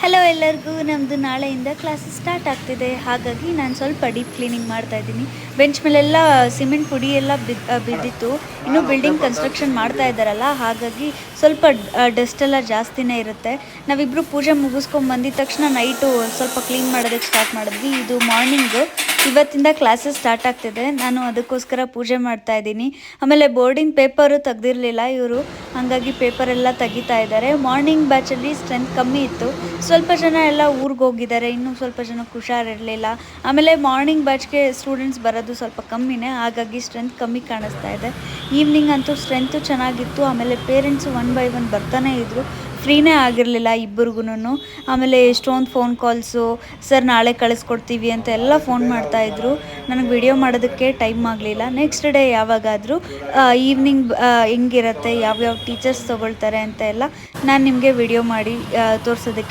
Hello ಎಲ್ಲರಿಗೂ, ನಮ್ಮದು ನಾಳೆಯಿಂದ ಕ್ಲಾಸಸ್ ಸ್ಟಾರ್ಟ್ ಆಗ್ತಿದೆ. ಹಾಗಾಗಿ ನಾನು ಸ್ವಲ್ಪ ಡೀಪ್ ಕ್ಲೀನಿಂಗ್ ಮಾಡ್ತಾ ಇದ್ದೀನಿ. ಬೆಂಚ್ ಮೇಲೆಲ್ಲ ಸಿಮೆಂಟ್ ಪುಡಿ ಎಲ್ಲ ಬಿದ್ದಿತ್ತು. ಇನ್ನೂ ಬಿಲ್ಡಿಂಗ್ ಕನ್ಸ್ಟ್ರಕ್ಷನ್ ಮಾಡ್ತಾ ಇದ್ದಾರಲ್ಲ, ಹಾಗಾಗಿ ಸ್ವಲ್ಪ ಡಸ್ಟ್ ಎಲ್ಲ ಜಾಸ್ತಿನೇ ಇರುತ್ತೆ. ನಾವಿಬ್ಬರು ಪೂಜೆ ಮುಗಿಸ್ಕೊಂಡು ಬಂದಿದ ತಕ್ಷಣ ನೈಟು ಸ್ವಲ್ಪ ಕ್ಲೀನ್ ಮಾಡೋದಕ್ಕೆ ಸ್ಟಾರ್ಟ್ ಮಾಡಿದ್ವಿ. ಇದು ಮಾರ್ನಿಂಗು, ಇವತ್ತಿಂದ ಕ್ಲಾಸಸ್ ಸ್ಟಾರ್ಟ್ ಆಗ್ತಿದೆ. ನಾನು ಅದಕ್ಕೋಸ್ಕರ ಪೂಜೆ ಮಾಡ್ತಾ ಇದ್ದೀನಿ. ಆಮೇಲೆ ಬೋರ್ಡಿನ ಪೇಪರು ತೆಗ್ದಿರಲಿಲ್ಲ ಇವರು, ಹಾಗಾಗಿ ಪೇಪರೆಲ್ಲ ತೆಗಿತಾ ಇದ್ದಾರೆ. ಮಾರ್ನಿಂಗ್ ಬ್ಯಾಚಲ್ಲಿ ಸ್ಟ್ರೆಂತ್ ಕಮ್ಮಿ ಇತ್ತು, ಸ್ವಲ್ಪ ಜನ ಎಲ್ಲ ಊರಿಗೆ ಹೋಗಿದ್ದಾರೆ, ಇನ್ನೂ ಸ್ವಲ್ಪ ಜನಕ್ಕೆ ಹುಷಾರಿರಲಿಲ್ಲ. ಆಮೇಲೆ ಮಾರ್ನಿಂಗ್ ಬ್ಯಾಚ್ಗೆ ಸ್ಟೂಡೆಂಟ್ಸ್ ಬರೋದು ಸ್ವಲ್ಪ ಕಮ್ಮಿನೇ, ಹಾಗಾಗಿ ಸ್ಟ್ರೆಂತ್ ಕಮ್ಮಿ ಕಾಣಿಸ್ತಾ ಇದೆ. ಈವ್ನಿಂಗ್ ಅಂತೂ ಸ್ಟ್ರೆಂತು ಚೆನ್ನಾಗಿತ್ತು. ಆಮೇಲೆ ಪೇರೆಂಟ್ಸು 1 by 1 ಬರ್ತಾನೆ ಇದ್ದರು, ಫ್ರೀನೇ ಆಗಿರಲಿಲ್ಲ ಇಬ್ಬರಿಗೂ. ಆಮೇಲೆ ಎಷ್ಟೊಂದು ಫೋನ್ ಕಾಲ್ಸು, ಸರ್ ನಾಳೆ ಕಳಿಸ್ಕೊಡ್ತೀವಿ ಅಂತ ಎಲ್ಲ ಫೋನ್ ಮಾಡ್ತಾಯಿದ್ರು. ನನಗೆ ವಿಡಿಯೋ ಮಾಡೋದಕ್ಕೆ ಟೈಮ್ ಆಗಲಿಲ್ಲ. ನೆಕ್ಸ್ಟ್ ಡೇ ಯಾವಾಗಾದರೂ ಈವ್ನಿಂಗ್ ಹೆಂಗಿರುತ್ತೆ, ಯಾವ್ಯಾವ ಟೀಚರ್ಸ್ ತೊಗೊಳ್ತಾರೆ ಅಂತ ಎಲ್ಲ ನಾನು ನಿಮಗೆ ವಿಡಿಯೋ ಮಾಡಿ ತೋರಿಸೋದಕ್ಕೆ